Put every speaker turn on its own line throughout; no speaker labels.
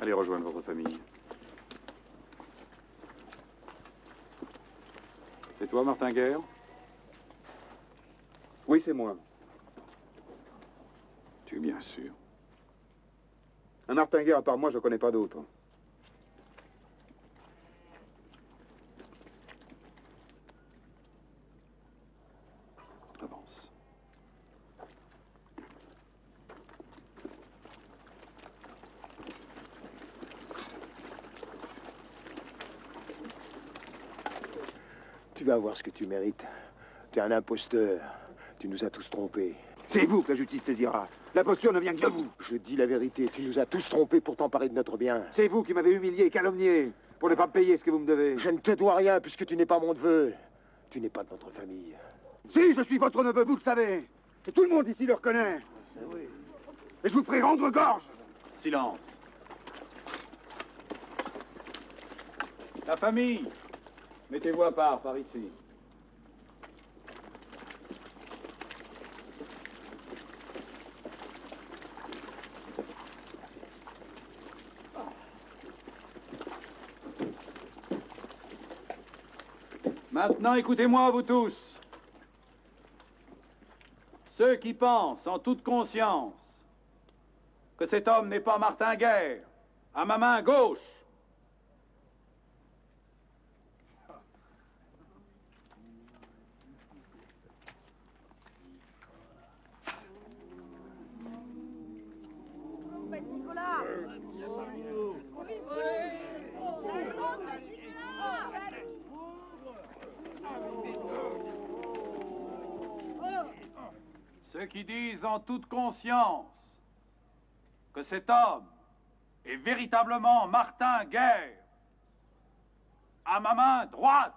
Allez rejoindre votre famille. C'est toi, Martin Guerre?
Oui, c'est moi.
Tu es bien sûr.
Un Martin Guerre, à part moi, je ne connais pas d'autre.
Avance.
Tu vas voir ce que tu mérites. Tu es un imposteur. Tu nous as tous trompés.
C'est vous que la justice saisira. L'imposture ne vient que de vous.
Je dis la vérité. Tu nous as tous trompés pour t'emparer de notre bien.
C'est vous qui m'avez humilié et calomnié pour ne pas me payer ce que vous me devez.
Je ne te dois rien puisque tu n'es pas mon neveu. Tu n'es pas de notre famille.
Si, je suis votre neveu, vous le savez. Et tout le monde ici le reconnaît.
Oui.
Et je vous ferai rendre gorge.
Silence. La famille, mettez-vous à part, par ici. Maintenant, écoutez-moi, vous tous. Ceux qui pensent en toute conscience que cet homme n'est pas Martin Guerre, à ma main gauche, ceux qui disent en toute conscience que cet homme est véritablement Martin Guerre, à ma main droite.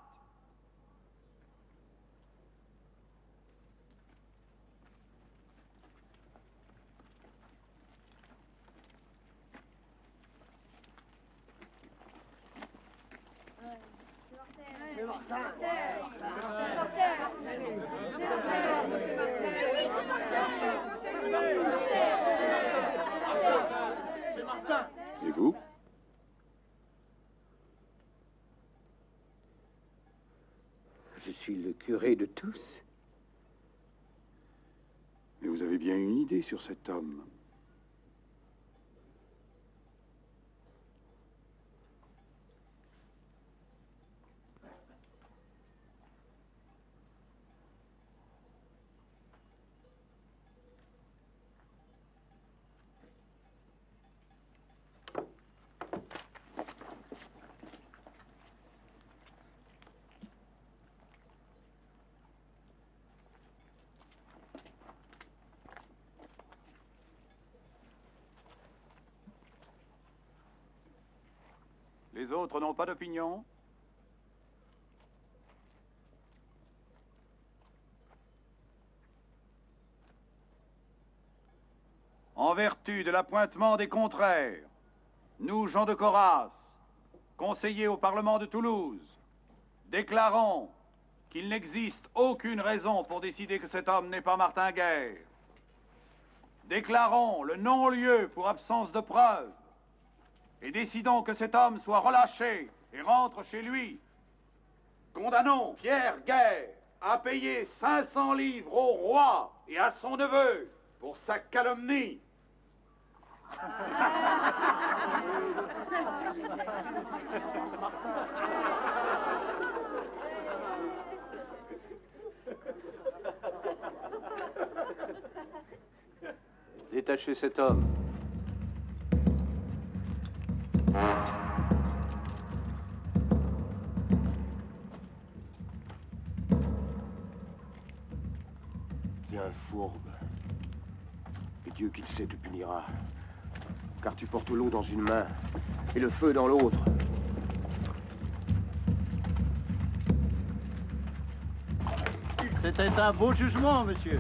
Et vous?
Je suis le curé de tous.
Mais vous avez bien une idée sur cet homme. Les autres n'ont pas d'opinion? En vertu de l'appointement des contraires, nous, Jean de Coras, conseillers au Parlement de Toulouse, déclarons qu'il n'existe aucune raison pour décider que cet homme n'est pas Martin Guerre. Déclarons le non-lieu pour absence de preuve et décidons que cet homme soit relâché et rentre chez lui. Condamnons Pierre Guerre à payer 500 livres au roi et à son neveu pour sa calomnie.
Détachez cet homme.
Bien fourbe. Et Dieu qui le sait te punira. Car tu portes l'eau dans une main et le feu dans l'autre.
C'était un beau jugement, monsieur.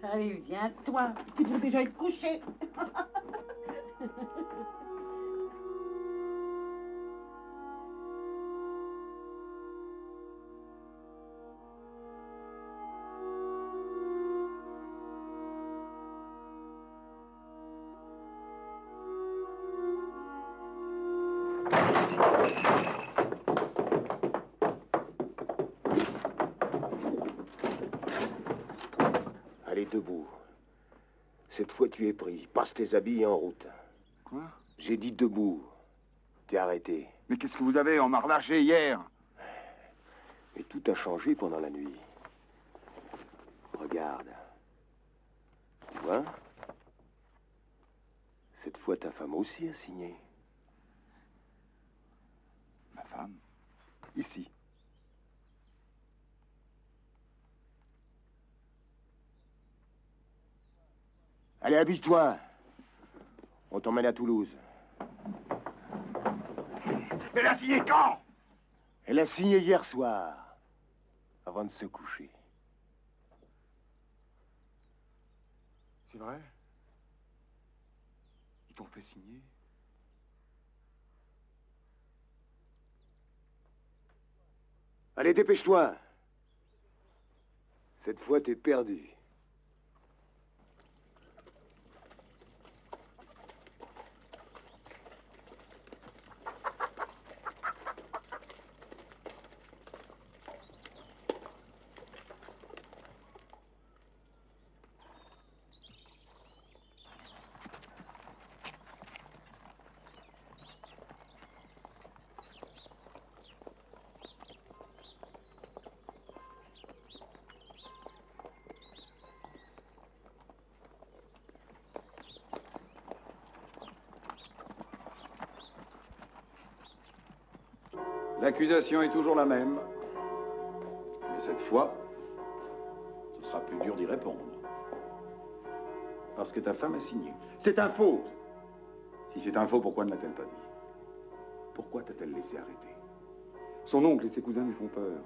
Allez, viens-toi. Tu devrais déjà être couché.
Allez, debout. Cette fois, tu es pris. Passe tes habits et en route.
Quoi?
J'ai dit debout. T'es arrêté.
Mais qu'est-ce que vous avez? On m'a relâché hier.
Mais tout a changé pendant la nuit. Regarde. Tu vois? Cette fois, ta femme aussi a signé.
Ma femme? Ici.
Allez, habille-toi. On t'emmène à Toulouse.
Elle a signé quand?
Elle a signé hier soir, avant de se coucher.
C'est vrai? Ils t'ont fait signer?
Allez, dépêche-toi. Cette fois, t'es perdu.
L'accusation est toujours la même. Mais cette fois, ce sera plus dur d'y répondre. Parce que ta femme a signé. C'est un faux. Si c'est un faux, pourquoi ne l'a-t-elle pas dit? Pourquoi t'a-t-elle laissé arrêter?
Son oncle et ses cousins lui font peur.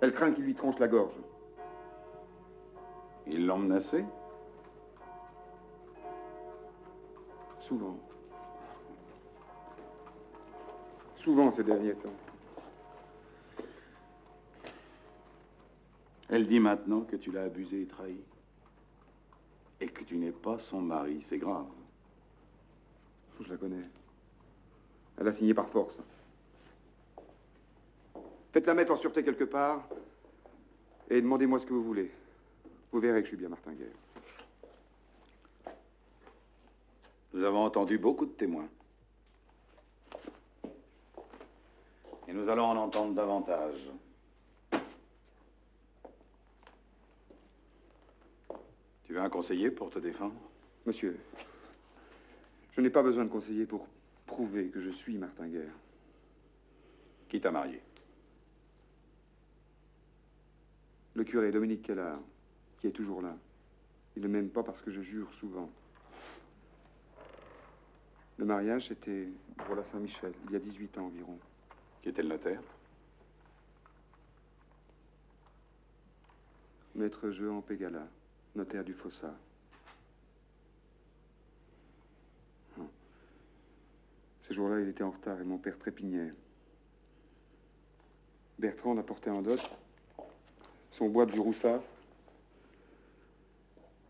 Elle craint qu'il lui tranche la gorge.
Ils l'ont menacé?
Souvent. Souvent ces derniers temps.
Elle dit maintenant que tu l'as abusé et trahi. Et que tu n'es pas son mari, c'est grave.
Je la connais. Elle a signé par force. Faites-la mettre en sûreté quelque part et demandez-moi ce que vous voulez. Vous verrez que je suis bien Martinguer.
Nous avons entendu beaucoup de témoins. Et nous allons en entendre davantage. Tu veux un conseiller pour te défendre?
Monsieur, je n'ai pas besoin de conseiller pour prouver que je suis Martinguer.
Qui t'a marié?
Le curé Dominique Kellard, qui est toujours là. Il ne m'aime pas parce que je jure souvent. Le mariage, c'était pour la Saint-Michel, il y a 18 ans environ.
Qui était le notaire?
Maître Jehan Pégala, notaire du Fossat. Ce jour-là, il était en retard et mon père trépignait. Bertrand apportait en dot son bois du Roussat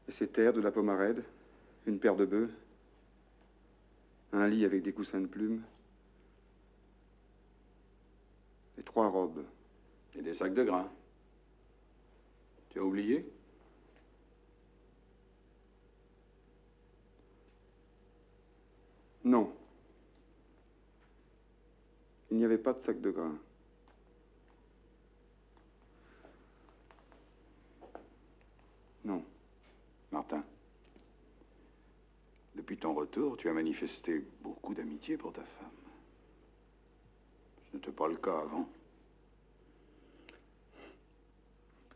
et ses terres de la Pomarède, une paire de bœufs, un lit avec des coussins de plumes et 3 robes.
Et des sacs de grains. Tu as oublié?
Non. Il n'y avait pas de sac de grains. Non.
Martin, depuis ton retour, tu as manifesté beaucoup d'amitié pour ta femme. Ce n'était pas le cas avant.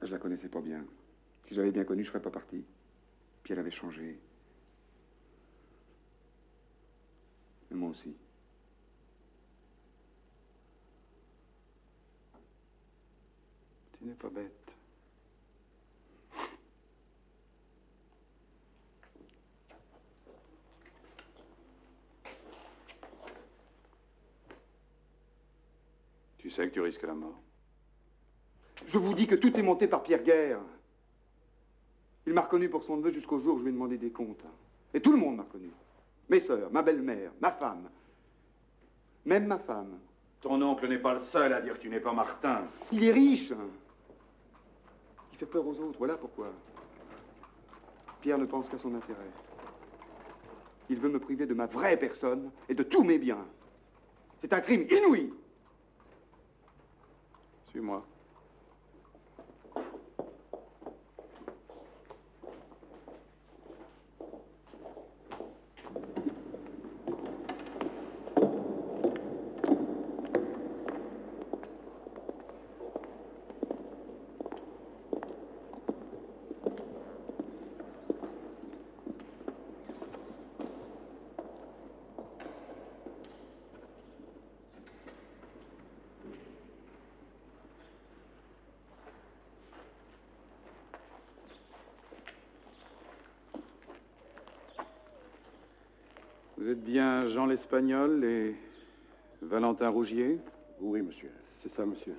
Je la connaissais pas bien. Si je l'avais bien connue, je serais pas parti. Puis elle avait changé. Et moi aussi.
Tu n'es pas bête. Tu sais que tu risques la mort.
Je vous dis que tout est monté par Pierre Guerre. Il m'a reconnu pour son neveu jusqu'au jour où je lui ai demandé des comptes. Et tout le monde m'a reconnu. Mes sœurs, ma belle-mère, ma femme. Même ma femme.
Ton oncle n'est pas le seul à dire que tu n'es pas Martin.
Il est riche. Il fait peur aux autres, voilà pourquoi. Pierre ne pense qu'à son intérêt. Il veut me priver de ma vraie personne et de tous mes biens. C'est un crime inouï.
Suis-moi. Vous êtes bien Jean l'Espagnol et Valentin Rougier?
Oui, monsieur. C'est ça, monsieur.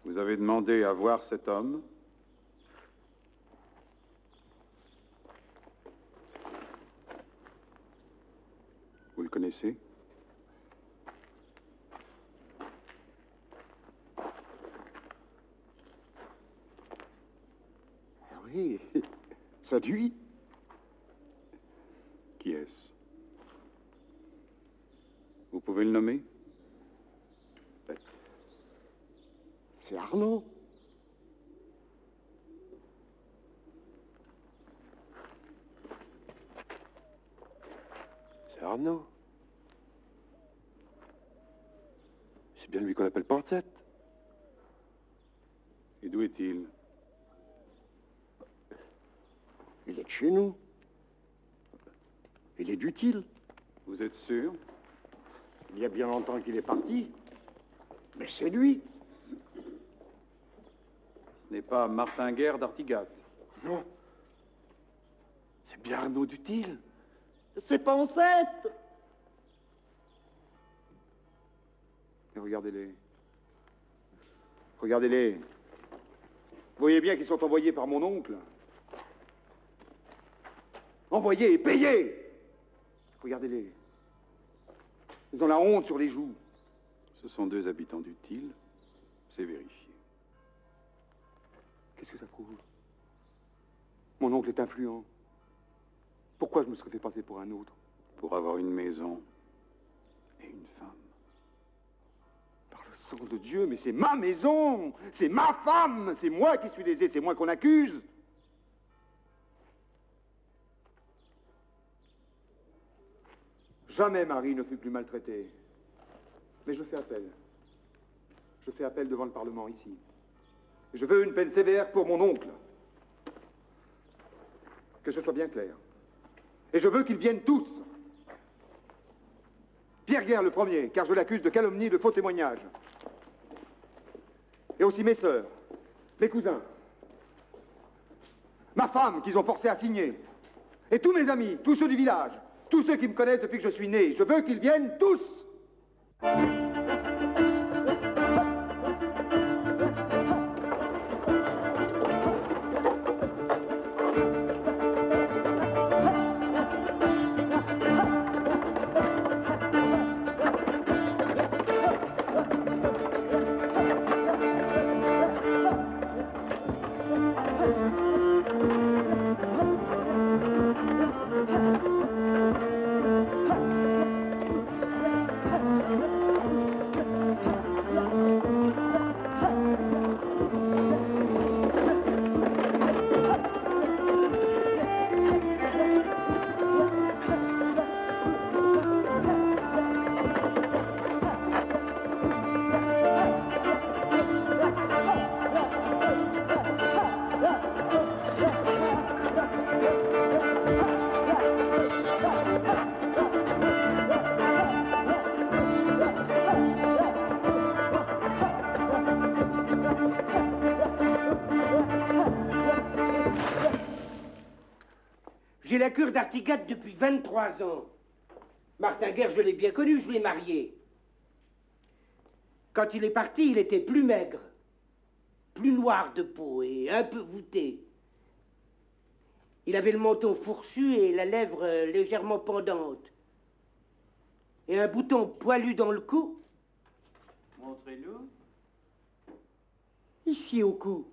Vous avez demandé à voir cet homme? Vous le connaissez?
Oui, ça lui.
Qui est-ce? Vous pouvez le nommer?
C'est Arnaud. C'est Arnaud. C'est bien lui qu'on appelle Pancette.
Et d'où est-il?
Il est de chez nous. Il est d'utile.
Vous êtes sûr?
Il y a bien longtemps qu'il est parti. Mais c'est lui.
Ce n'est pas Martin Guerre d'Artigat.
Non. C'est bien Arnaud d'utile. C'est Pancette.
Et regardez-les. Regardez-les. Vous voyez bien qu'ils sont envoyés par mon oncle. Envoyés et payés. Regardez-les. Ils ont la honte sur les joues.
Ce sont deux habitants d'Utile. C'est vérifié.
Qu'est-ce que ça prouve? Mon oncle est influent. Pourquoi je me serais fait passer pour un autre?
Pour avoir une maison et une femme.
Par le sang de Dieu, mais c'est ma maison! C'est ma femme! C'est moi qui suis lésé, c'est moi qu'on accuse! Jamais Marie ne fut plus maltraitée. Mais je fais appel. Je fais appel devant le Parlement ici. Et je veux une peine sévère pour mon oncle. Que ce soit bien clair. Et je veux qu'ils viennent tous. Pierre Guerre le premier, car je l'accuse de calomnie et de faux témoignages. Et aussi mes sœurs, mes cousins, ma femme qu'ils ont forcé à signer. Et tous mes amis, tous ceux du village, tous ceux qui me connaissent depuis que je suis né. Je veux qu'ils viennent tous.
J'ai la cure d'Artigat depuis 23 ans. Martin Guerre, je l'ai bien connu, je l'ai marié. Quand il est parti, il était plus maigre, plus noir de peau et un peu voûté. Il avait le menton fourchu et la lèvre légèrement pendante. Et un bouton poilu dans le cou.
Montrez-nous.
Ici au cou.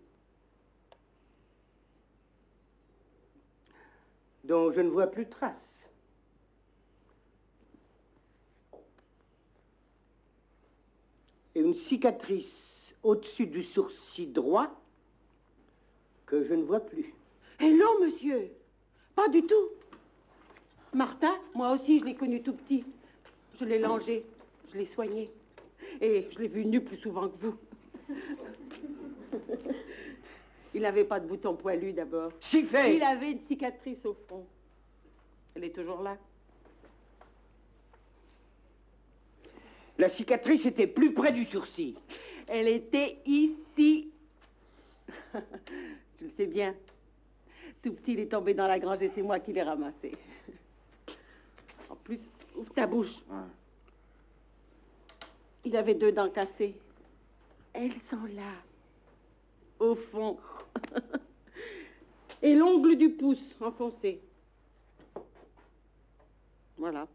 Dont je ne vois plus trace. Et une cicatrice au-dessus du sourcil droit que je ne vois plus.
Eh non, monsieur. Pas du tout. Martin, moi aussi, je l'ai connu tout petit. Je l'ai langé, je l'ai soigné. Et je l'ai vu nu plus souvent que vous. Il n'avait pas de bouton poilu d'abord.
Si fait.
Il avait une cicatrice au front. Elle est toujours là.
La cicatrice était plus près du sourcil.
Elle était ici. Je le sais bien. Tout petit, il est tombé dans la grange et c'est moi qui l'ai ramassé. En plus, ouvre ta bouche.
Ouais.
Il avait 2 dents cassées. Elles sont là, au fond. Et l'ongle du pouce enfoncé. Voilà.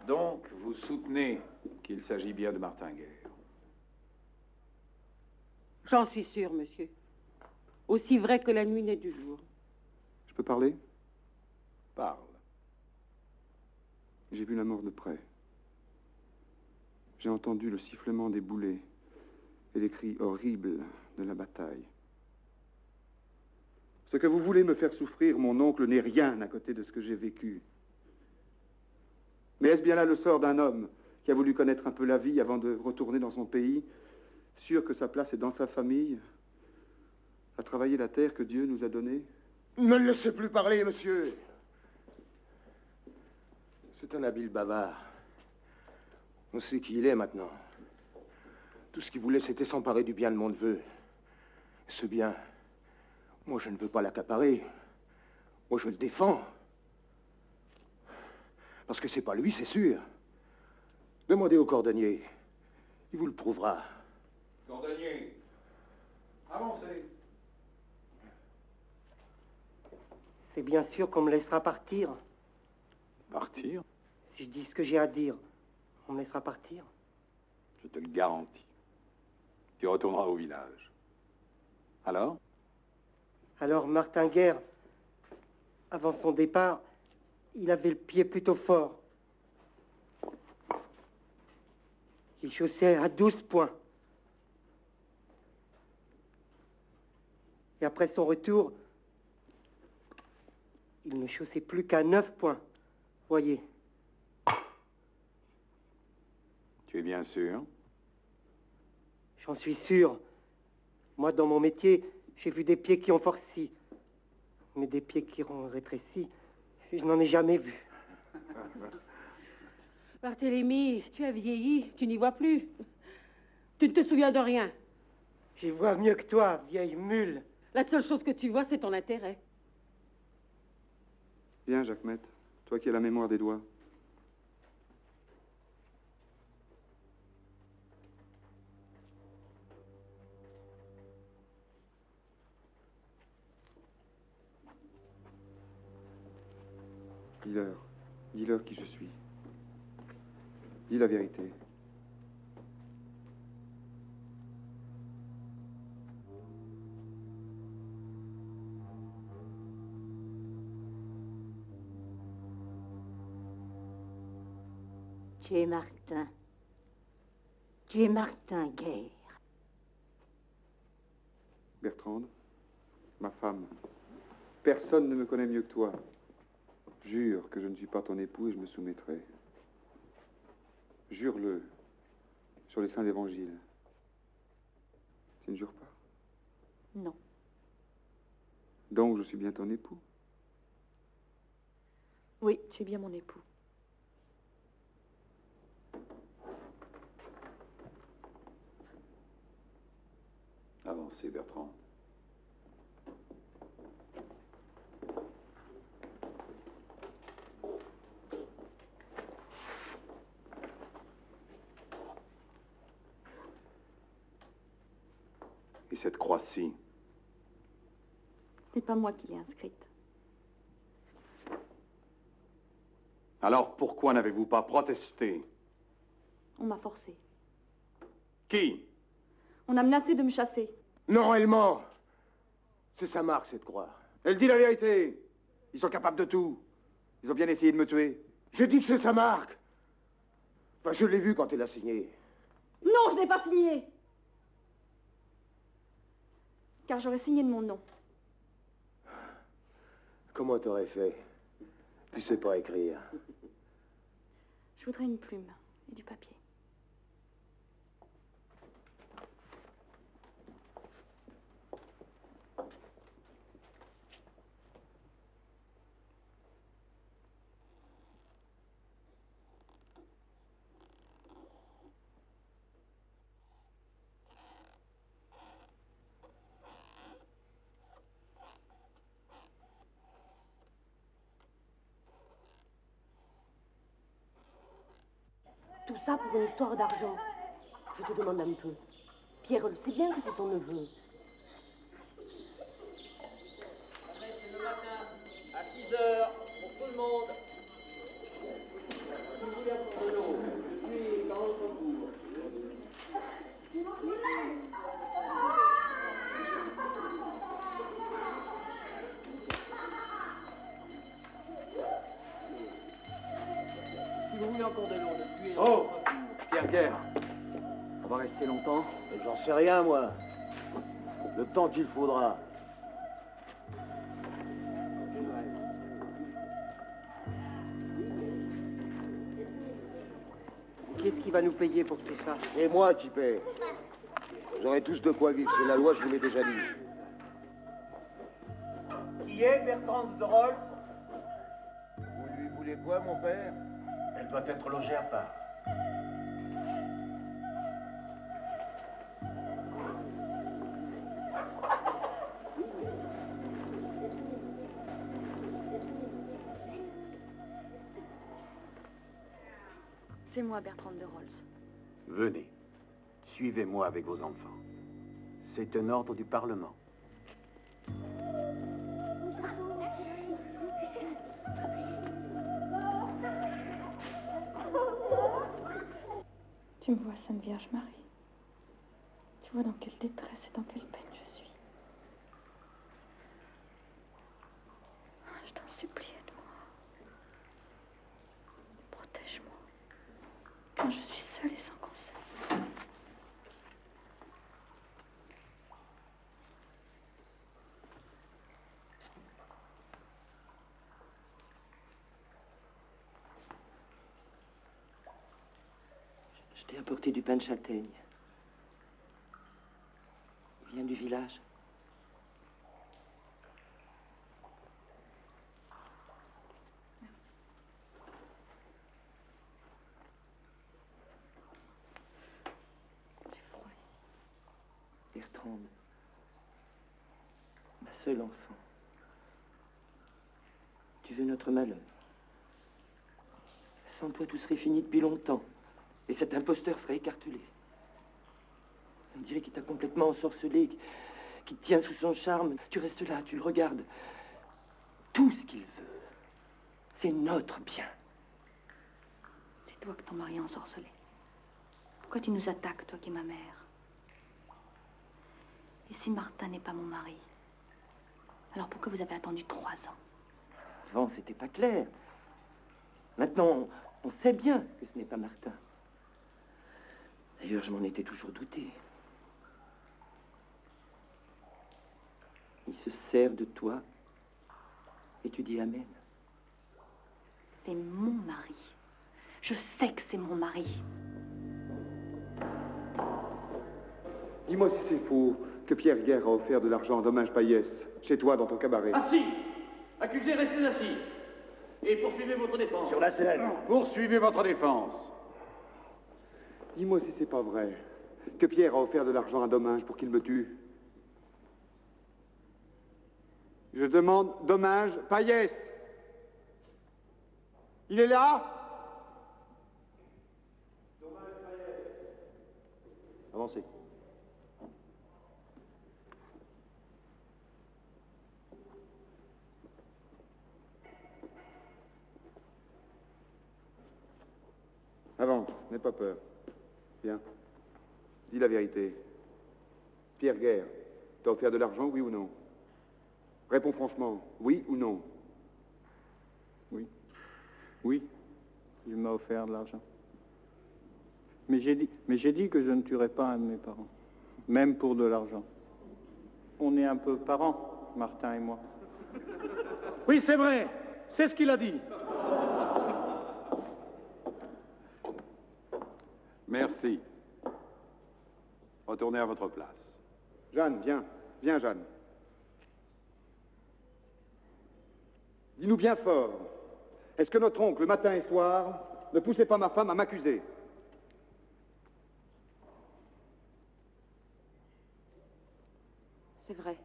Donc, vous soutenez qu'il s'agit bien de Martin Guerre.
J'en suis sûre, monsieur. Aussi vrai que la nuit n'est du jour.
Je peux parler?
Parle.
J'ai vu la mort de près. J'ai entendu le sifflement des boulets et les cris horribles de la bataille. Ce que vous voulez me faire souffrir, mon oncle, n'est rien à côté de ce que j'ai vécu. Mais est-ce bien là le sort d'un homme qui a voulu connaître un peu la vie avant de retourner dans son pays, sûr que sa place est dans sa famille, à travailler la terre que Dieu nous a donnée?
Ne le laissez plus parler, monsieur. C'est un habile bavard. On sait qui il est maintenant. Tout ce qu'il voulait, c'était s'emparer du bien de mon neveu. Ce bien, moi, je ne veux pas l'accaparer. Moi, je le défends. Parce que c'est pas lui, c'est sûr. Demandez au cordonnier. Il vous le prouvera.
Cordonnier, avancez.
C'est bien sûr qu'on me laissera partir.
Partir?
Si je dis ce que j'ai à dire, on me laissera partir.
Je te le garantis. Tu retourneras au village. Alors?
Alors Martin Guerre, avant son départ, il avait le pied plutôt fort. Il chaussait à 12 points. Et après son retour, il ne chaussait plus qu'à 9 points. Voyez.
Tu es bien sûr?
J'en suis sûr. Moi, dans mon métier, j'ai vu des pieds qui ont forci. Mais des pieds qui ont rétréci, je n'en ai jamais vu.
Barthélemy, tu as vieilli, tu n'y vois plus. Tu ne te souviens de rien.
J'y vois mieux que toi, vieille mule.
La seule chose que tu vois, c'est ton intérêt.
Viens, Jacquemette, toi qui as la mémoire des doigts. Dis-leur. Dis-leur qui je suis. Dis la vérité.
Tu es Martin. Tu es Martin Guerre.
Bertrande, ma femme, personne ne me connaît mieux que toi. Jure que je ne suis pas ton époux et je me soumettrai. Jure-le sur les saints évangiles. Tu ne jures pas?
Non.
Donc je suis bien ton époux.
Oui, tu es bien mon époux.
Avancez, Bertrand. Et cette croix-ci?
Ce n'est pas moi qui l'ai inscrite.
Alors pourquoi n'avez-vous pas protesté?
On m'a forcé.
Qui?
On a menacé de me chasser.
Non, elle ment. C'est sa marque, cette croix.
Elle dit la vérité. Ils sont capables de tout. Ils ont bien essayé de me tuer.
Je dis que c'est sa marque. Enfin, je l'ai vu quand elle a signé.
Non, je n'ai pas signé. Car j'aurais signé de mon nom.
Comment t'aurais fait? Tu sais pas écrire.
Je voudrais une plume et du papier.
Tout ça pour une histoire d'argent. Je te demande un peu. Pierre le sait bien que c'est son neveu.
C'est le matin, à 6 heures, pour tout le monde. Si vous voulez apprendre de l'eau, je suis dans votre cours. Si vous voulez encore de l'eau, je suis dans
Oh,
votre cours.
Pierre Guerre. On va rester longtemps?
J'en sais rien, moi. Le temps qu'il faudra.
Qu'est-ce qui va nous payer pour tout ça?
C'est moi qui paie. Vous aurez tous de quoi vivre. C'est la loi, je vous l'ai déjà dit.
Qui est Bertrand de Rolls?
Vous lui voulez quoi, mon père?
Elle doit être logée à part.
C'est moi, Bertrand de Rolls.
Venez, suivez-moi avec vos enfants. C'est un ordre du Parlement.
Tu me vois, Sainte Vierge Marie. Tu vois dans quelle détresse et dans quelle peine je suis. Je t'en supplie, aide-moi. Protège-moi. Quand je suis seule et sans conseil.
Je t'ai apporté du pain de châtaigne. Il vient du village.
J'ai froid.
Bertrande, ma seule enfant. Tu veux notre malheur. Sans toi, tout serait fini depuis longtemps. Et cet imposteur serait écartelé. On dirait qu'il t'a complètement ensorcelé, qu'il te tient sous son charme. Tu restes là, tu le regardes. Tout ce qu'il veut, c'est notre bien.
C'est toi que ton mari a ensorcelé. Pourquoi tu nous attaques, toi qui es ma mère? Et si Martin n'est pas mon mari, alors pourquoi vous avez attendu 3 ans?
Avant, c'était pas clair. Maintenant, on sait bien que ce n'est pas Martin. D'ailleurs, je m'en étais toujours douté. Il se sert de toi et tu dis Amen.
C'est mon mari. Je sais que c'est mon mari.
Dis-moi si c'est faux que Pierre Guerre a offert de l'argent en dommage Paillès chez toi dans ton cabaret.
Assis! Accusé, restez assis. Et poursuivez votre défense.
Sur la scène.
Poursuivez votre défense.
Dis-moi si c'est pas vrai que Pierre a offert de l'argent à dommage pour qu'il me tue. Je demande dommage Paillès. Il est là?
Avancez.
Avance, n'aie pas peur. Viens. Dis la vérité. Pierre Guerre, t'as offert de l'argent, oui ou non? Réponds franchement, oui ou non?
Oui.
Oui?
Il m'a offert de l'argent. Mais j'ai dit que je ne tuerais pas un de mes parents, même pour de l'argent. On est un peu parents, Martin et moi.
Oui, c'est vrai. C'est ce qu'il a dit. Merci. Retournez à votre place.
Jeanne, viens. Viens, Jeanne. Dis-nous bien fort. Est-ce que notre oncle, matin et soir, ne poussait pas ma femme à m'accuser?
C'est vrai.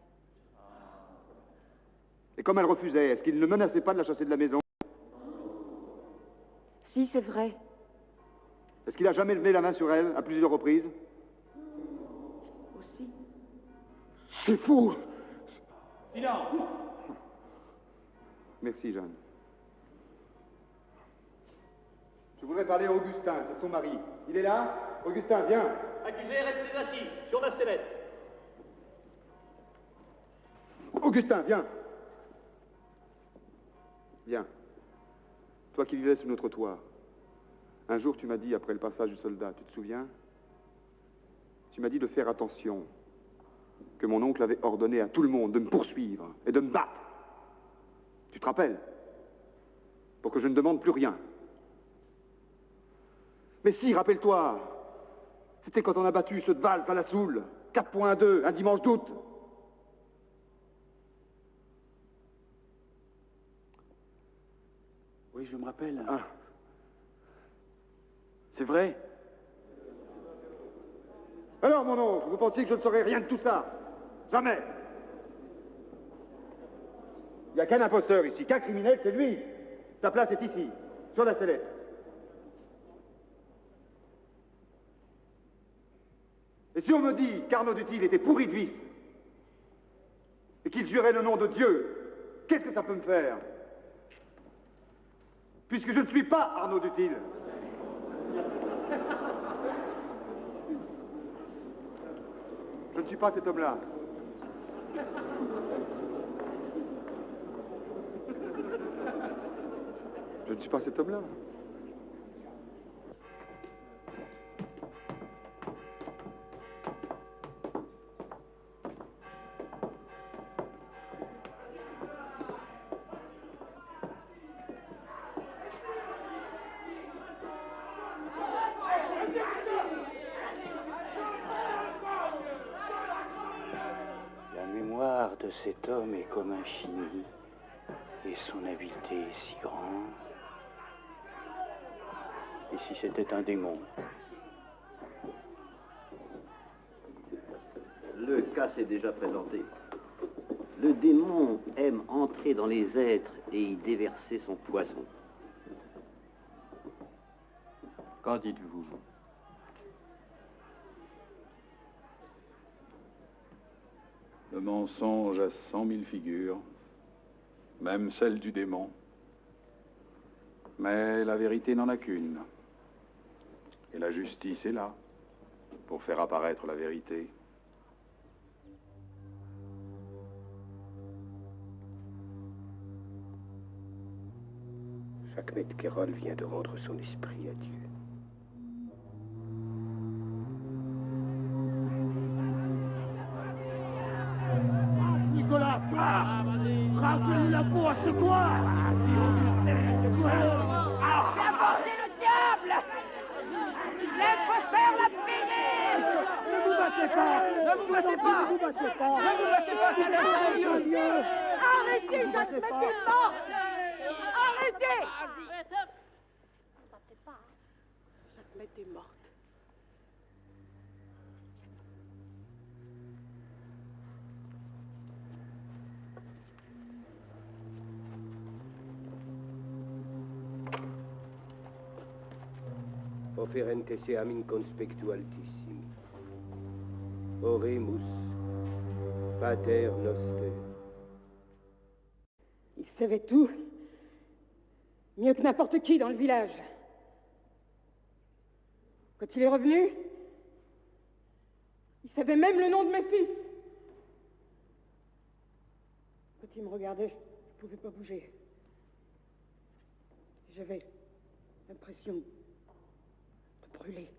Et comme elle refusait, est-ce qu'il ne menaçait pas de la chasser de la maison?
Si, c'est vrai.
Est-ce qu'il a jamais levé la main sur elle, à plusieurs reprises?
Aussi.
C'est fou!
Silence.
Merci, Jeanne. Je voudrais parler à Augustin, c'est son mari. Il est là? Augustin, viens.
Accusé, restez assis, sur la sellette.
Augustin, viens. Viens. Toi qui vivais sous notre toit, un jour tu m'as dit, après le passage du soldat, tu te souviens? Tu m'as dit de faire attention, que mon oncle avait ordonné à tout le monde de me poursuivre et de me battre. Tu te rappelles? Pour que je ne demande plus rien. Mais si, rappelle-toi, c'était quand on a battu ceux de Valls à la Soule, 4.2, un dimanche d'août.
Oui, je me rappelle.
Ah.
C'est vrai.
Alors, mon oncle, vous pensiez que je ne saurais rien de tout ça? Jamais. Il n'y a qu'un imposteur ici, qu'un criminel, c'est lui. Sa place est ici, sur la sellette. Et si on me dit qu'Arnaud Dutil était pourri de vice, et qu'il jurait le nom de Dieu, qu'est-ce que ça peut me faire? Puisque je ne suis pas Arnaud Dutil. Je ne suis pas cet homme-là. Je ne suis pas cet homme-là.
La mémoire de cet homme est comme infinie, et son habileté est si grande. Et si c'était un démon?
Le cas s'est déjà présenté. Le démon aime entrer dans les êtres et y déverser son poison.
Qu'en dites-vous? Le mensonge a 100 000 figures, même celle du démon. Mais la vérité n'en a qu'une. Et la justice est là, pour faire apparaître la vérité.
Jacques Quérol vient de rendre son esprit à Dieu.
Nicolas, frappe! Frappe-lui la peau à ce coin!
Fais avancer le diable! Laisse faire la payer!
Ne vous battez pas! Ne vous battez pas! Ne vous battez pas! Ne vous battez pas!
Arrêtez, Jacques est mort! Arrêtez! Jacques est morte.
Offerente seam in conspectu altissim. Oremus, Pater Noster.
Il savait tout. Mieux que n'importe qui dans le village. Quand il est revenu, il savait même le nom de mes fils. Quand il me regardait, je ne pouvais pas bouger. J'avais l'impression de brûler.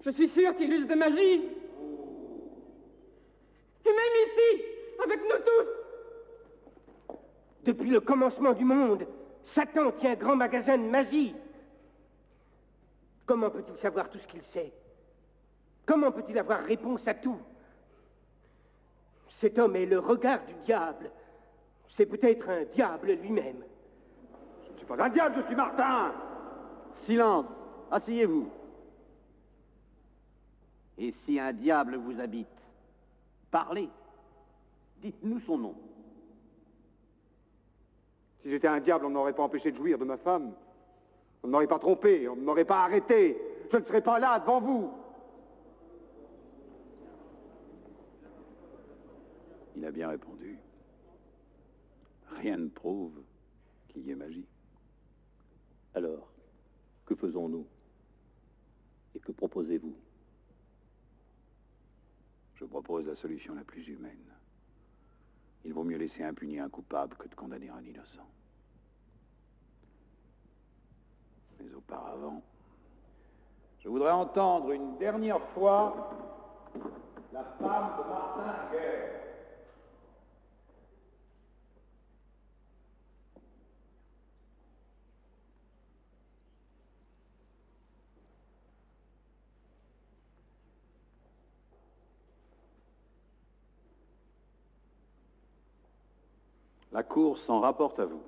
Je suis sûre qu'il use de magie. Et même ici, avec nous tous.
Depuis le commencement du monde, Satan tient un grand magasin de magie. Comment peut-il savoir tout ce qu'il sait? Comment peut-il avoir réponse à tout? Cet homme est le regard du diable. C'est peut-être un diable lui-même.
Je ne suis pas un diable, je suis Martin. Silence, asseyez-vous. Et si un diable vous habite, parlez. Dites-nous son nom.
Si j'étais un diable, on ne m'aurait pas empêché de jouir de ma femme. On ne m'aurait pas trompé, on ne m'aurait pas arrêté. Je ne serais pas là devant vous.
Il a bien répondu. Rien ne prouve qu'il y ait magie.
Alors, que faisons-nous? Et que proposez-vous?
Je propose la solution la plus humaine. Il vaut mieux laisser impuni un coupable que de condamner un innocent. Mais auparavant, je voudrais entendre une dernière fois la femme de Martin Guerre. La Cour s'en rapporte à vous.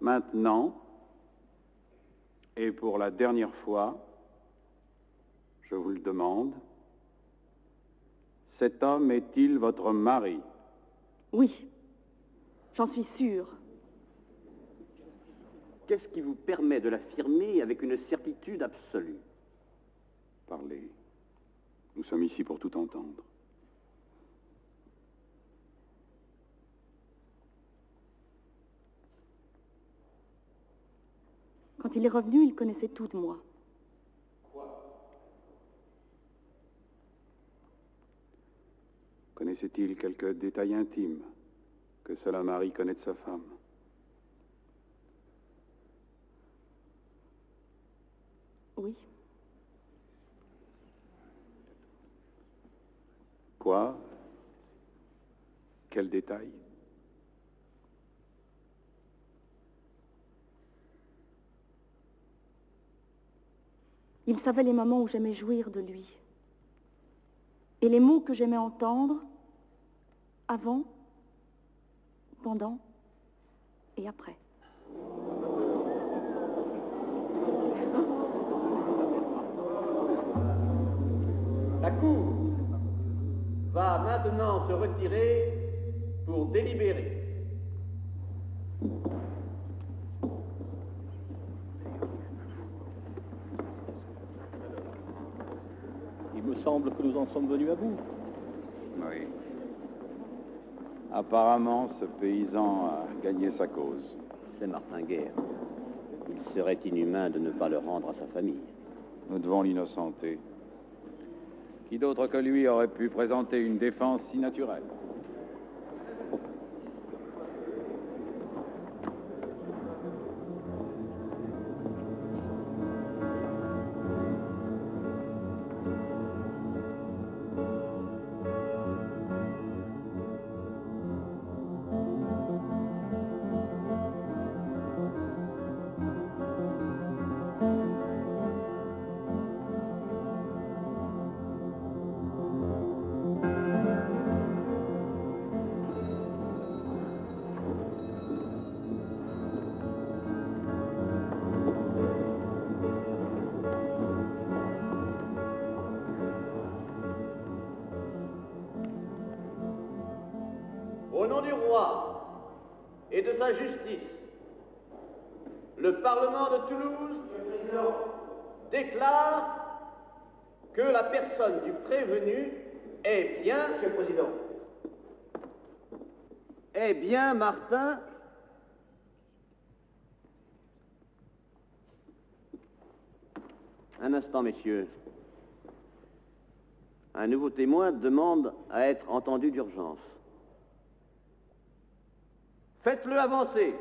Maintenant, et pour la dernière fois, je vous le demande, cet homme est-il votre mari?
Oui, j'en suis sûre.
Qu'est-ce qui vous permet de l'affirmer avec une certitude absolue?
Parlez. Nous sommes ici pour tout entendre.
Quand il est revenu, il connaissait tout de moi.
Connaissait-il quelques détails intimes que seul un mari connaît de sa femme?
Oui.
Quoi? Quel détail?
Il savait les moments où j'aimais jouir de lui. Et les mots que j'aimais entendre, avant, pendant et après.
La Cour va maintenant se retirer pour délibérer.
Il me semble que nous en sommes venus à bout.
Oui. Apparemment, ce paysan a gagné sa cause.
C'est Martin Guerre. Il serait inhumain de ne pas le rendre à sa famille.
Nous devons l'innocenter. Qui d'autre que lui aurait pu présenter une défense si naturelle?
Au nom du roi et de sa justice, le Parlement de Toulouse déclare
que la personne du prévenu est bien...
Monsieur le Président.
Eh bien, Martin... Un instant, messieurs. Un nouveau témoin demande à être entendu d'urgence. Faites-le avancer.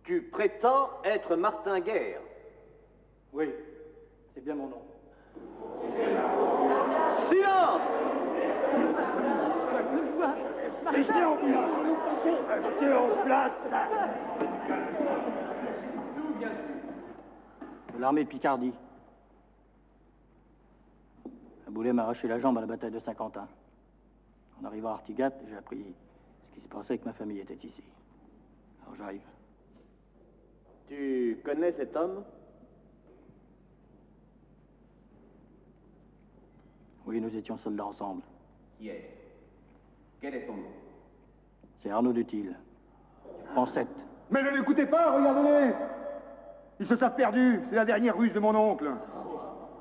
Tu prétends être Martin Guerre?
Oui, c'est bien mon nom.
Silence!
Restez en place.
De l'armée de Picardie. Un boulet m'a arraché la jambe à la bataille de Saint-Quentin. En arrivant à Artigat, j'ai appris ce qui se passait et que ma famille était ici. Alors j'arrive.
Tu connais cet homme?
Oui, nous étions soldats ensemble.
Qui est? Quel est son nom?
C'est Arnaud Dutil. Pansette.
Mais ne l'écoutez pas, regardez-les. Ils se savent perdus. C'est la dernière ruse de mon oncle.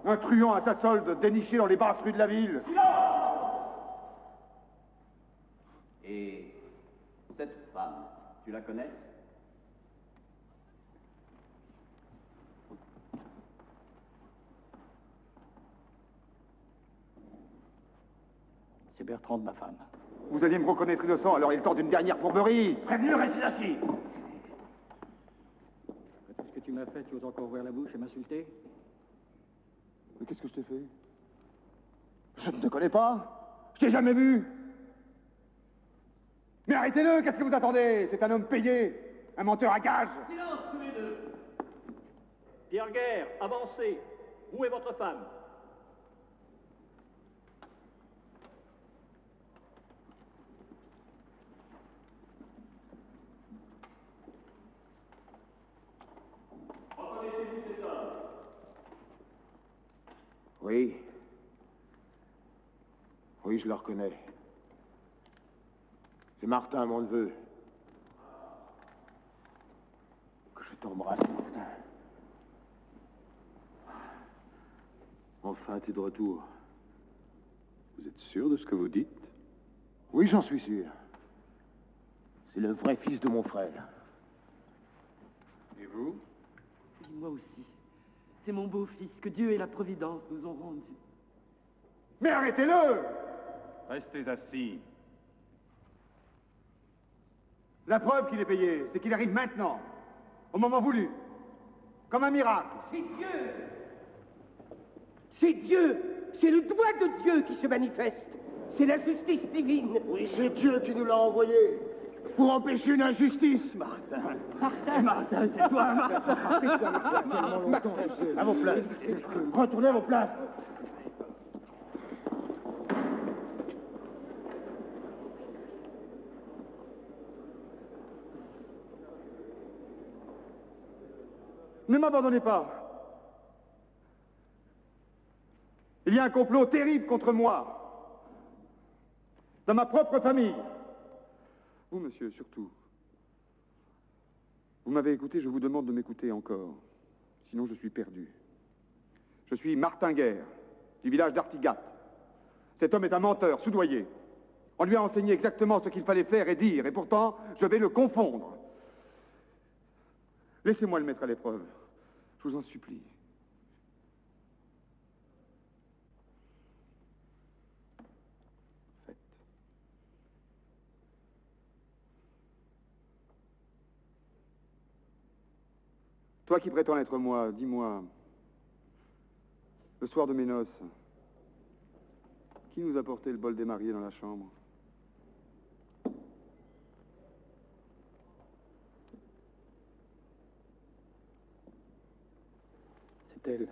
Un truand à sa solde, déniché dans les basses rues de la ville.
Et cette femme, tu la connais?
C'est Bertrande, ma femme.
Vous alliez me reconnaître innocent, alors il est temps d'une dernière fourberie. Prévenu, restez assis.
Qu'est-ce que tu m'as fait? Tu oses encore ouvrir la bouche et m'insulter?
Mais qu'est-ce que je t'ai fait? Je ne te connais pas. Je t'ai jamais vu. Mais arrêtez-le, qu'est-ce que vous attendez? C'est un homme payé, un menteur à gage.
Silence tous les deux. Pierre Guerre, avancez. Où est votre femme? Reconnaissez-vous cet homme?
Oui. Oui, je le reconnais. C'est Martin, mon neveu. Que je t'embrasse, Martin.
Enfin, t'es de retour. Vous êtes sûr de ce que vous dites?
Oui, j'en suis sûr. C'est le vrai fils de mon frère.
Et vous?
Et moi aussi. C'est mon beau-fils que Dieu et la Providence nous ont rendu.
Mais arrêtez-le!
Restez assis.
La preuve qu'il est payé, c'est qu'il arrive maintenant, au moment voulu, comme un miracle.
C'est Dieu! C'est Dieu! C'est le doigt de Dieu qui se manifeste. C'est la justice divine.
Oui, c'est Dieu qui nous l'a envoyé pour empêcher une injustice, Martin.
Martin, c'est toi, Martin.
À vos places. Retournez à vos places.
Ne m'abandonnez pas. Il y a un complot terrible contre moi. Dans ma propre famille. Vous, monsieur, surtout. Vous m'avez écouté, je vous demande de m'écouter encore. Sinon, je suis perdu. Je suis Martin Guerre, du village d'Artigat. Cet homme est un menteur, soudoyé. On lui a enseigné exactement ce qu'il fallait faire et dire, et pourtant, je vais le confondre. Laissez-moi le mettre à l'épreuve. Je vous en supplie. Faites. Toi qui prétends être moi, dis-moi, le soir de mes noces, qui nous a porté le bol des mariés dans la chambre?
C'est elle,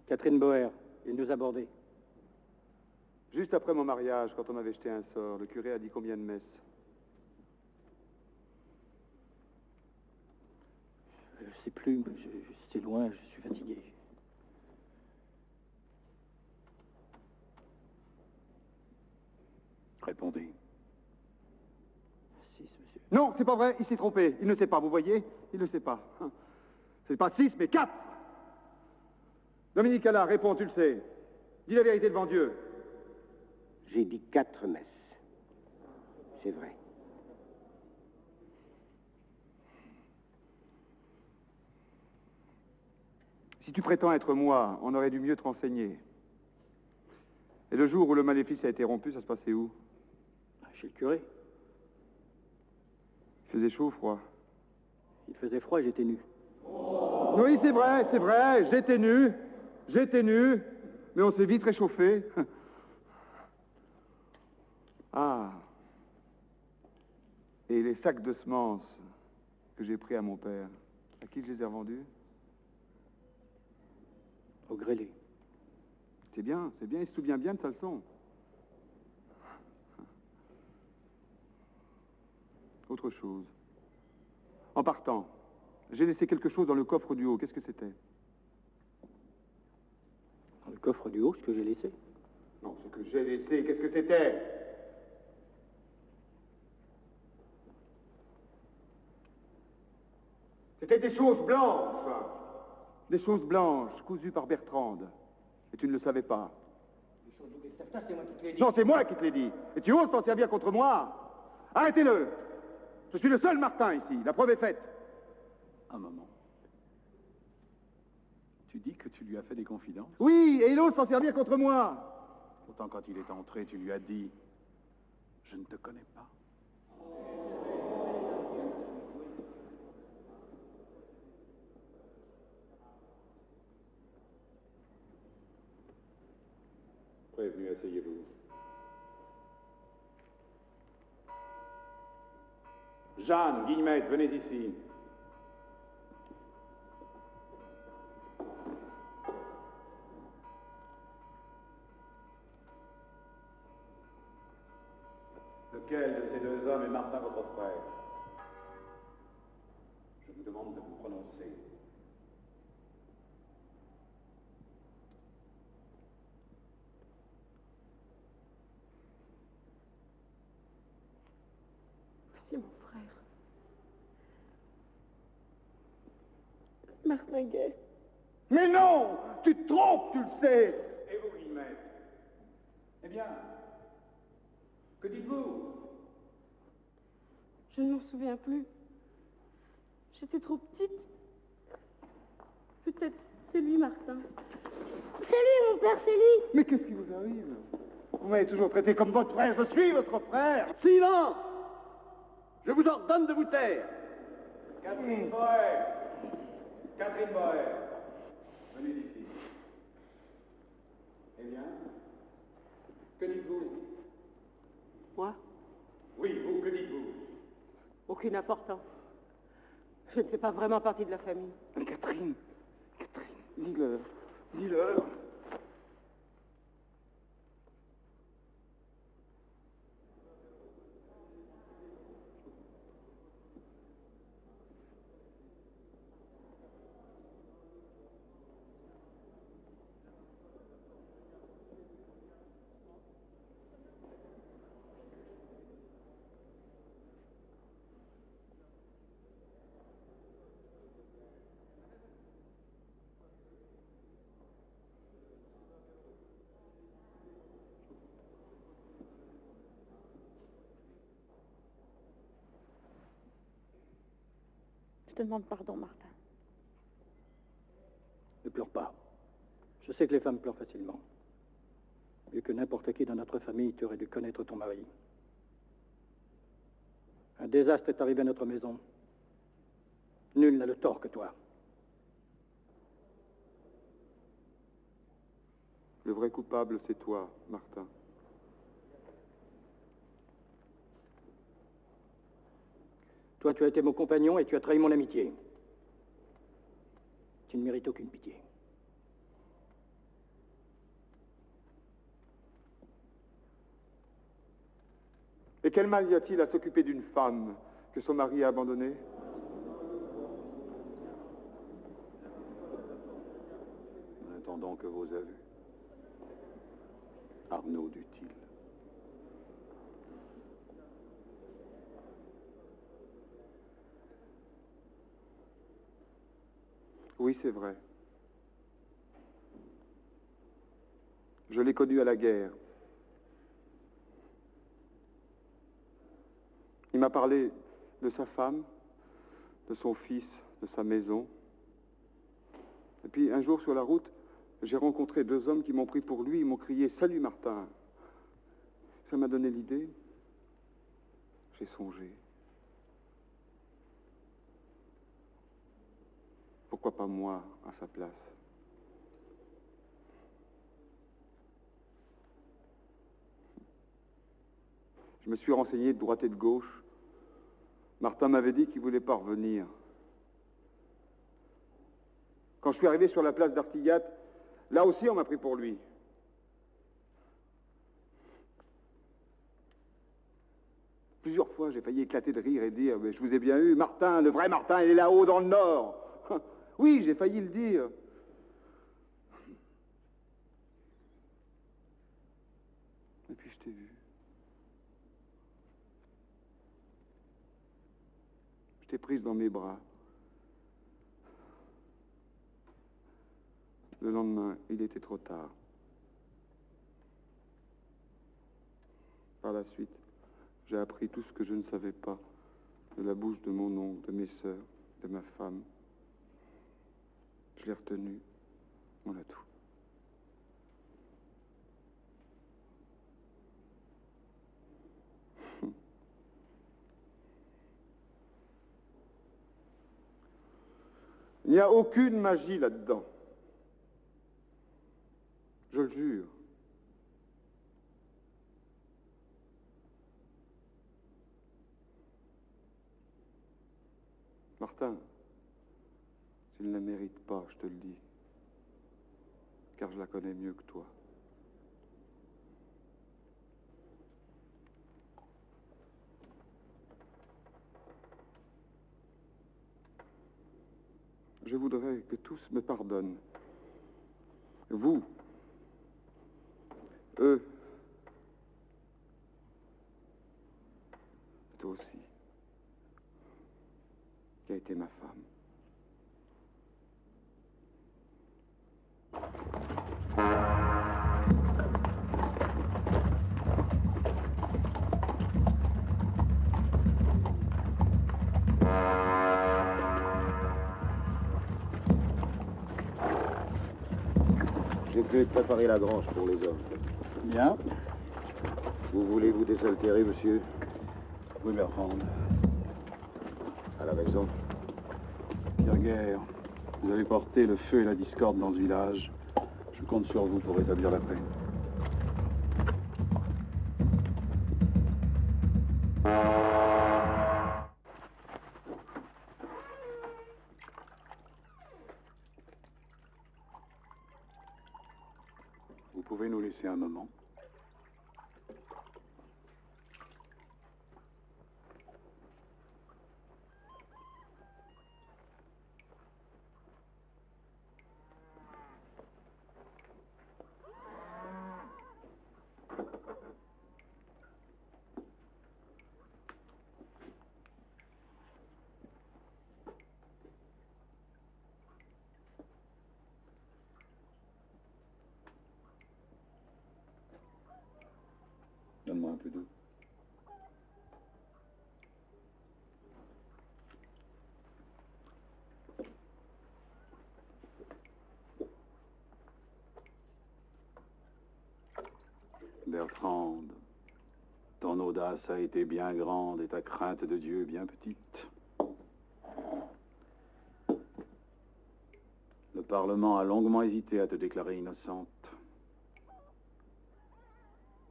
Catherine Boer. Elle nous a bordés.
Juste après mon mariage, quand on m'avait jeté un sort, le curé a dit combien de messes?
Je sais plus, c'est loin, je suis fatigué.
Répondez.
6, monsieur.
Non, c'est pas vrai, il s'est trompé. Il ne sait pas, vous voyez? Il ne sait pas. C'est pas 6, mais 4. Dominique Allard, réponds, tu le sais. Dis la vérité devant Dieu.
J'ai dit 4 messes. C'est vrai.
Si tu prétends être moi, on aurait dû mieux te renseigner. Et le jour où le maléfice a été rompu, ça se passait où?
Chez le curé.
Il faisait chaud ou froid?
Il faisait froid et j'étais nu.
Oui, c'est vrai, j'étais nu, mais on s'est vite réchauffé. Ah. Et les sacs de semences que j'ai pris à mon père, à qui je les ai revendus?
Au grêlé.
C'est bien, il se souvient bien de sa leçon. Autre chose. En partant, j'ai laissé quelque chose dans le coffre du haut. Qu'est-ce que c'était?
Dans le coffre du haut, ce que j'ai laissé?
Non, ce que j'ai laissé, qu'est-ce que c'était? C'était des choses blanches. Des choses blanches, cousues par Bertrande. Et tu ne le savais pas.
Les choses de Gustavta, c'est moi qui te l'ai dit.
Non, c'est moi qui te l'ai dit. Et tu oses t'en servir contre moi? Arrêtez-le. Je suis le seul Martin ici. La preuve est faite.
Un moment. Tu dis que tu lui as fait des confidences?
Oui, et il ose s'en servir contre moi.
Pourtant, quand il est entré, tu lui as dit « Je ne te connais pas ».
Prévenu, asseyez-vous. Jeanne, Guillemette, venez ici. Lequel de ces deux hommes est Martin, votre frère? Je vous demande de vous prononcer.
C'est mon frère. Martin Gay.
Mais non! Tu te trompes, tu le sais! Et vous, Guillemette? Eh bien, que dites-vous?
Je ne m'en souviens plus. J'étais trop petite. Peut-être c'est lui, Martin. C'est lui, mon père, c'est lui.
Mais qu'est-ce qui vous arrive? Vous m'avez toujours traité comme votre frère. Je suis votre frère.
Silence! Je vous ordonne de vous taire.
Catherine Boer. Catherine Boer. Venez ici. Eh bien, que dites-vous?
Moi?
Oui, vous, que dites-vous?
Aucune importance. Je ne fais pas vraiment partie de la famille.
Catherine, dis-le. Dis-le.
Je te demande pardon, Martin.
Ne pleure pas. Je sais que les femmes pleurent facilement. Mieux que n'importe qui dans notre famille, tu aurais dû connaître ton mari. Un désastre est arrivé à notre maison. Nul n'a le tort que toi.
Le vrai coupable, c'est toi, Martin.
Toi, tu as été mon compagnon et tu as trahi mon amitié. Tu ne mérites aucune pitié.
Et quel mal y a-t-il à s'occuper d'une femme que son mari a abandonnée?
En attendant que vos aveux. Arnaud Dutil.
Oui, c'est vrai. Je l'ai connu à la guerre. Il m'a parlé de sa femme, de son fils, de sa maison. Et puis un jour sur la route, j'ai rencontré deux hommes qui m'ont pris pour lui, ils m'ont crié « Salut Martin !» Ça m'a donné l'idée. J'ai songé. Pourquoi pas moi à sa place? Je me suis renseigné de droite et de gauche. Martin m'avait dit qu'il voulait pas revenir. Quand je suis arrivé sur la place d'Artigat, là aussi on m'a pris pour lui. Plusieurs fois, j'ai failli éclater de rire et dire « Mais je vous ai bien eu, Martin, le vrai Martin, il est là-haut dans le Nord !» Oui, j'ai failli le dire. Et puis je t'ai vu. Je t'ai prise dans mes bras. Le lendemain, il était trop tard. Par la suite, j'ai appris tout ce que je ne savais pas de la bouche de mon oncle, de mes sœurs, de ma femme. Je l'ai retenu. Voilà tout. Il n'y a aucune magie là-dedans. Je le jure. Martin, s'il ne la mérite pas, je te le dis, car je la connais mieux que toi. Je voudrais que tous me pardonnent. Vous, eux, toi aussi, qui a été ma femme.
J'ai pu préparer la grange pour les hommes.
Bien.
Vous voulez vous désaltérer, monsieur?
Oui, Bertrand.
À la maison.
Pierre Guerre, vous avez porté le feu et la discorde dans ce village. Je compte sur vous pour rétablir la paix. Vous pouvez nous laisser un moment? Donne-moi un peu d'eau. Bertrand, ton audace a été bien grande et ta crainte de Dieu bien petite. Le Parlement a longuement hésité à te déclarer innocente.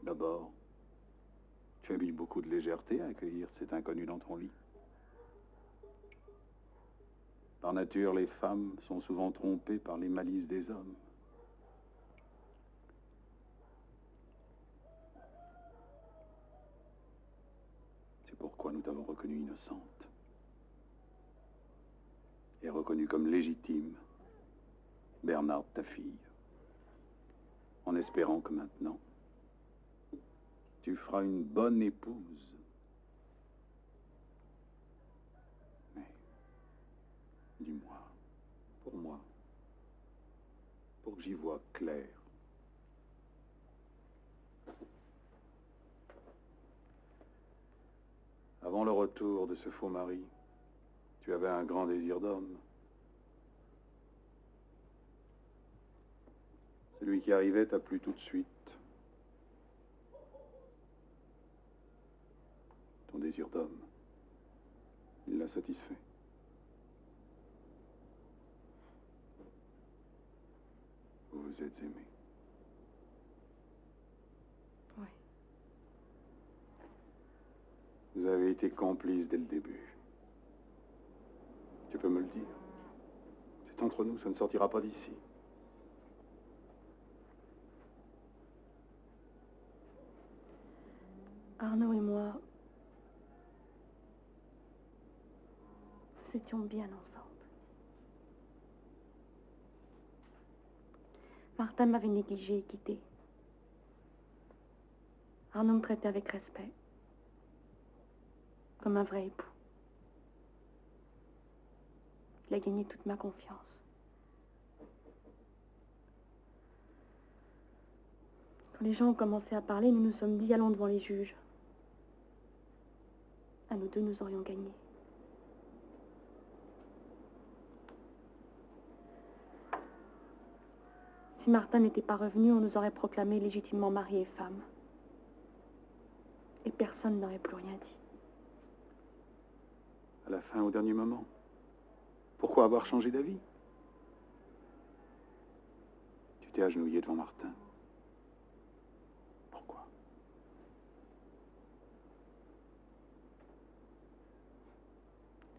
D'abord, tu as mis beaucoup de légèreté à accueillir cet inconnu dans ton lit. Par nature, les femmes sont souvent trompées par les malices des hommes. C'est pourquoi nous t'avons reconnue innocente. Et reconnue comme légitime Bernard, ta fille. En espérant que maintenant, tu feras une bonne épouse. Mais, dis-moi, pour moi, pour que j'y voie clair. Avant le retour de ce faux mari, tu avais un grand désir d'homme. Celui qui arrivait t'a plu tout de suite. Ton désir d'homme, il l'a satisfait. Vous vous êtes aimés.
Oui.
Vous avez été complices dès le début. Tu peux me le dire. C'est entre nous, ça ne sortira pas d'ici.
Arnaud et moi, nous étions bien ensemble. Martin m'avait négligée et quittée. Arnaud me traitait avec respect, comme un vrai époux. Il a gagné toute ma confiance. Quand les gens ont commencé à parler, nous nous sommes dit, allons devant les juges. À nous deux, nous aurions gagné. Si Martin n'était pas revenu, on nous aurait proclamés légitimement mariés et femmes. Et personne n'aurait plus rien dit.
À la fin, au dernier moment. Pourquoi avoir changé d'avis? Tu t'es agenouillé devant Martin. Pourquoi?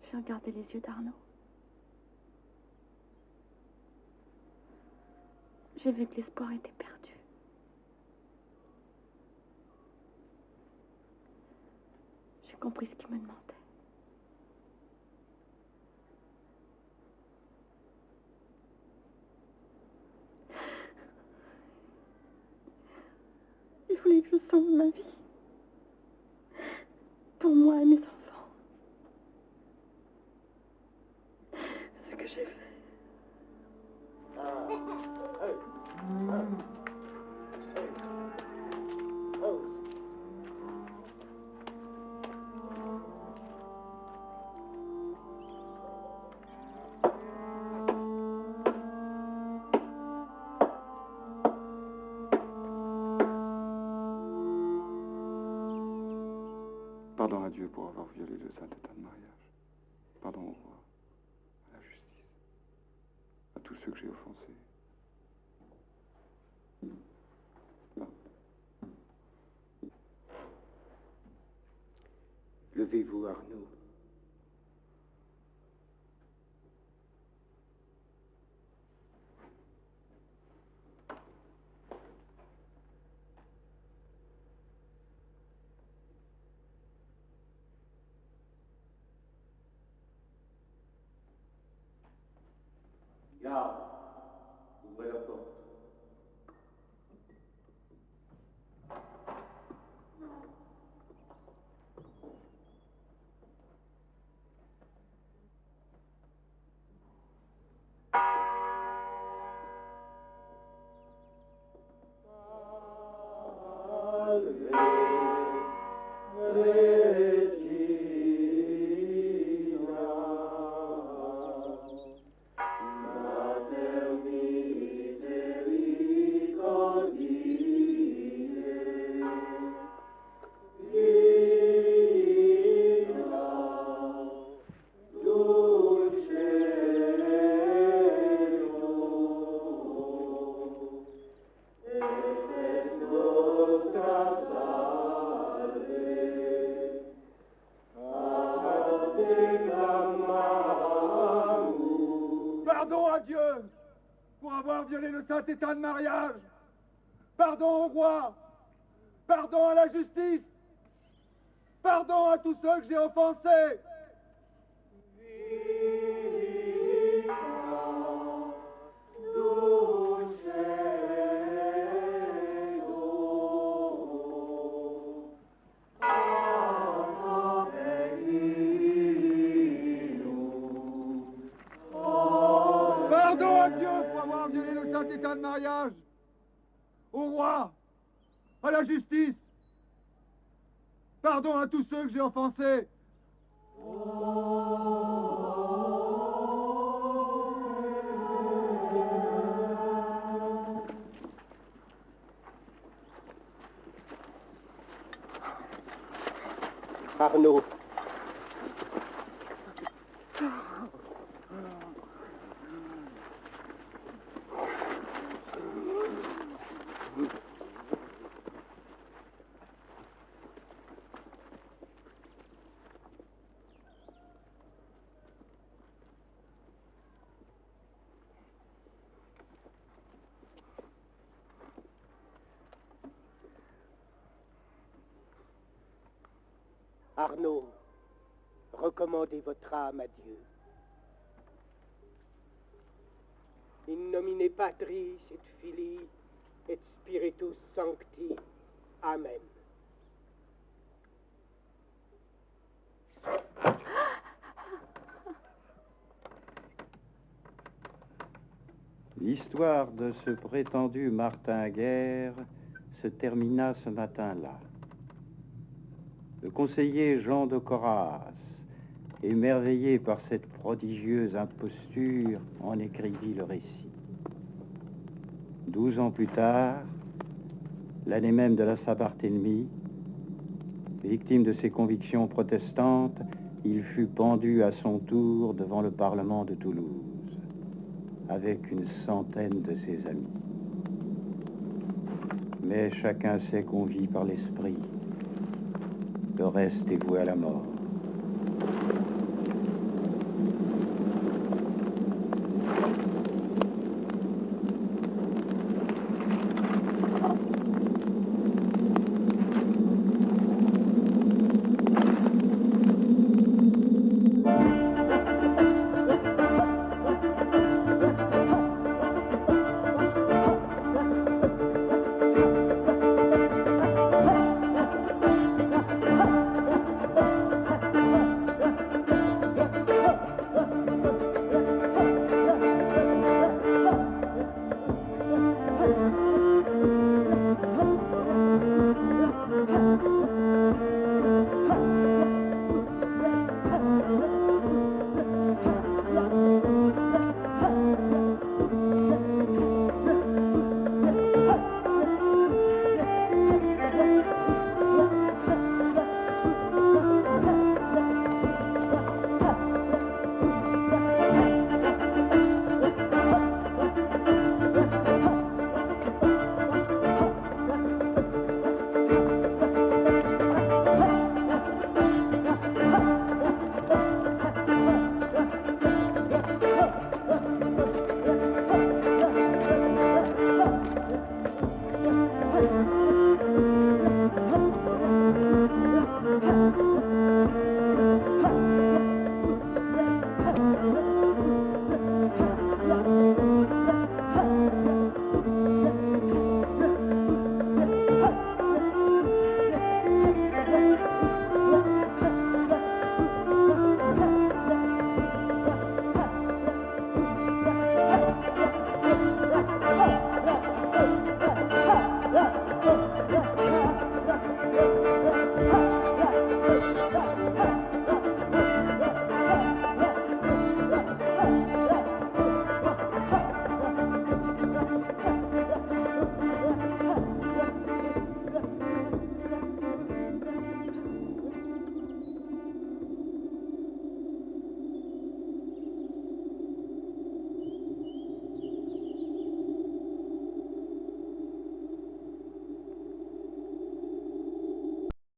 J'ai regardé les yeux d'Arnaud. J'ai vu que l'espoir était perdu. J'ai compris ce qu'il me demandait. Il voulait que je sauve ma vie. Pour moi et mes enfants. Ce que j'ai fait.
Pardon à Dieu pour avoir violé le saint état de mariage. Pardon au roi, à la justice, à tous ceux que j'ai offensés.
Levez-vous, Arnaud.
Garde, ouvrez la porte.
God.
violer le saint état de mariage. Pardon au roi. Pardon à la justice. Pardon à tous ceux que j'ai offensés. Pardon à Dieu pour avoir violé le saint état de mariage. Au roi, à la justice. Pardon à tous ceux que j'ai offensés.
Arnaud. Arnaud, recommandez votre âme à Dieu. In nomine Patris et Filii et Spiritus Sancti. Amen.
L'histoire de ce prétendu Martin Guerre se termina ce matin-là. Le conseiller Jean de Coras, émerveillé par cette prodigieuse imposture, en écrivit le récit. 12 ans plus tard, l'année même de la Saint-Barthélemy, victime de ses convictions protestantes, il fut pendu à son tour devant le Parlement de Toulouse, avec une centaine de ses amis. Mais chacun sait qu'on vit par l'esprit. Le reste est voué à la mort.